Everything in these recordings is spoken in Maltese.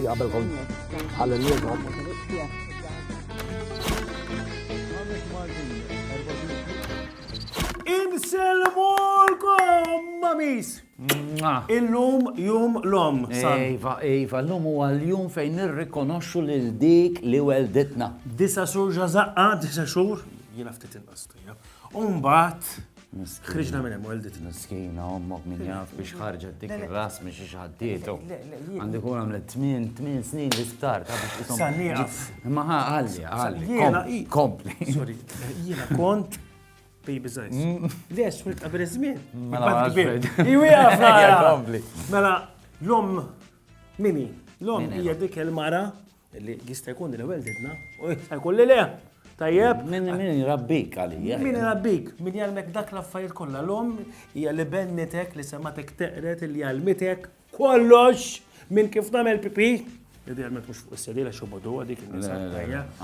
Ħanti qabelkom ħalli l-nies. Inselmulkom, mamis! Illum jum l-om. Ejva, l-lum huwa l-jum fejn nirrikonoxxu lil dik li welditna. 9 xhur ġazaqqa, 9 xhur. Jiena ftit inqastu. Umbat, ħriġna minn hemm welditna. Miskina, ommok min jaf biex ħarġet dik ir-ras minn xi ħaddietu. Għandi kun għamlet 8 snin l-isptar ta' biex isom. Sa nieqaf. Ma ħalli. Jiena Kompli. Sorry, jiena kont baby size. Lex, wilt qabel iż-żmien. Mela Iwieqaf kompli. Mela, l-om Mimi, l-om hija dik il-mara li jista' jkun li welditna u jista' jkun li le. Tajjeb? Min rabbik għalija. Min rabbik, min jgħalmek dak l-affarijiet kollha. L-om hija li bennitek li sematek teqret li jgħalmitek kollox minn kif nagħmel pipi. Jedi għalmet mux fuq s-sedila xobodu għadik il-nisa.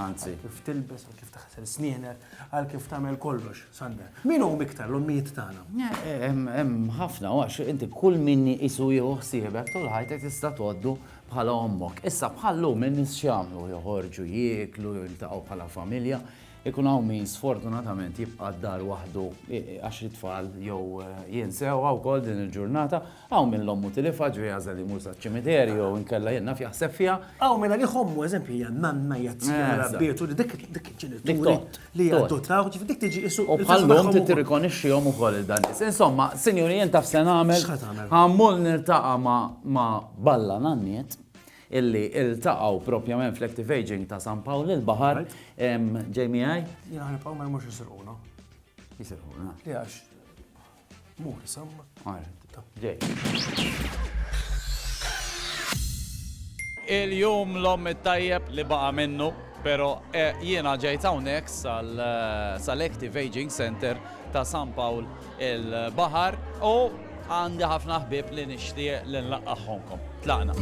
Anzi. Kif tilbes, kif taħsel snienek, għal kif tagħmel kollox. Sanda. Min hu miktar l-ommijiet tagħna? Hemm ħafna għax inti kull minni isu jieħu ħsiebek tul ħajtek tista' tgħoddu bħala ommok. Issa bħallu minn nies x'jagħmlu joħorġu jieklu jiltaqgħu bħala familja. Ikun hawn min sfortunatament jibqa' d-dar waħdu għax it-tfal jew jinsew wkoll din il-ġurnata, hawn minn l-ommu tilifha ġifieri għażel imur saċ-ċimiterju jew inkella jenna jaħseb fiha. Hawn minn li ħommu eżempju hija nanna jazzja rabbietu dik ġenituri li adottaw ġifieri dik tiġi isu. U bħallhom tirrikonixxihom ukoll il-dan nies. Insomma, sinjuri jien taf se nagħmel ħammul niltaqa' ma' Balla Nanniet illi iltaqgħu propjament fl-Active Aging ta' San Pawl il-Baħar Jamie I. Jiena ħanibqgħu ma jmux jisirquna. Jisirquna. Li għax mur isamma. Ġej. Il-jum l-om it-tajjeb li baqa minnu, pero jiena ġejt hawnhekk sal-Active Aging Center ta' San Pawl il-Baħar u għandi ħafna ħbieb li nixtieq li nlaqqaħħomkom. Tlaqna.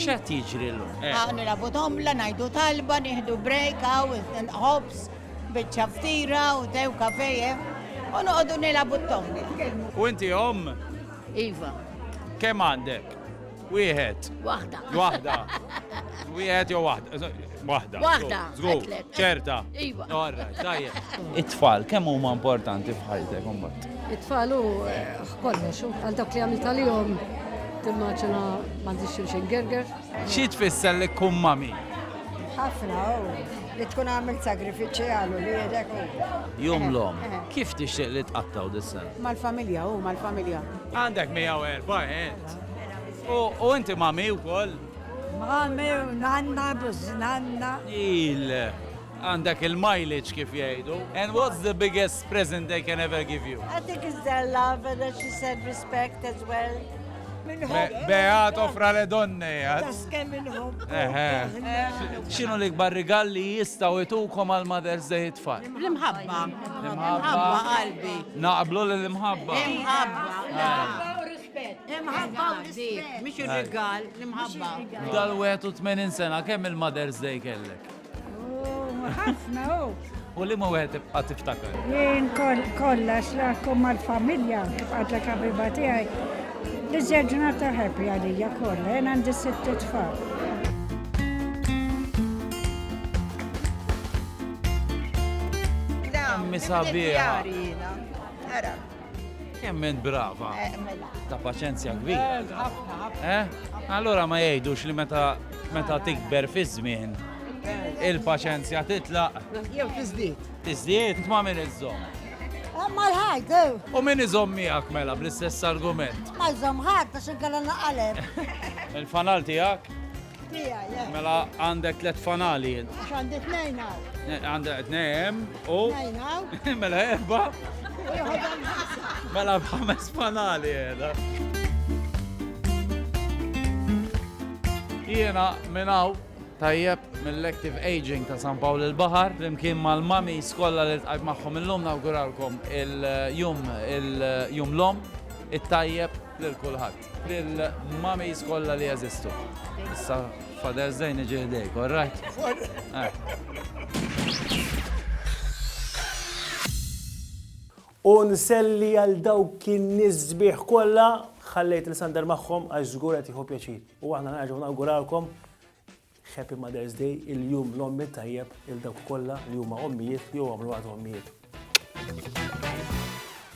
X'qed jiġri llum? Nilabu tomla, ngħidu talba, nieħdu break, hops, biċċa ftira u tew kafeje u noqogħdu nilabu t-tomli. U inti Iva. kemm għandek? Wieħed. Waħda. Waħda. Wieħed jew waħda. Waħda. Żgur. ċerta. Iva. Alright, tajjeb. It-tfal kemm huma importanti f'ħajtek imbagħad? It-tfal hu kollox għal dak li għamilta lihom timmaġina m'għandix xulxin gerger. Xi tfisser li tkun mami? ħafna li tkun għamil sagrifiċi għalu li jedek Jum l-om, kif tixtieq li tqattaw dis-sena? mal-familja mal-familja. Għandek 104 U inti mami wkoll? Mami u nanna, buzz-nanna. Għandek il-mileage kif jgħidu. And what's the biggest present they can ever give you? I think it's their love and as she said respect as well. Beat offra le donne, Taskem minnhom. X'inhu l-ikbar rigal li jistgħu jtukom għal Mother's Day tfal? L-imħabba. L-imħabba qalbi. Naqblu l-imħabba. Imħabba u rispett. Mhix ir-rigal, l-imħabba. Dal-81 sena kemm il-Mother's Day kellek? ħafna U li ma wieħed tibqa' tiftakar? Jien kollax lakum mal-familja kif għadlek ħabiba tiegħi. L-iżjed ġurnata happy għalija kollha, jien għandi 6 tfal. Ammi sabiħa. Kemm int brava. Ta' paċenzja kbira. Allura ma jgħidux li meta tikber fi żmien il-paċenzja titlaq. Jew tiżdied. Tiżdied ma' min iżżomm. Ma l-ħajt, U min iżomm miegħek mela bl-istess argument? ma l-żom ħadd biex inkella naqaleb. Il-fanal tiegħek? Tiegħi, Mela għandek 3 fanali. għax għandi 2 hawn. Għandek 2 u 2 hawn. mela 4 mela 5 fanali jeda. Jiena minn hawn tajjeb mill-Active Aging ta' San Pawl il-Baħar, flimkien mal-mami skolla li tqajt magħhom illum nawguralkom il-jum l-om it-tajjeb lil kulħadd. Lill-mami skolla li jeżistu. Issa Father's Day niġi ħdejk, all right? U nselli għal dawk in-nies sbieħ kollha ħallejt il-sander magħhom għax żgur qed jieħu pjaċir. U aħna nerġgħu nawguralkom Happy Mother's Day il-jum l-ommi tajjeb il dawk kollha li huma ommijiet li huma mluqat ommijiet.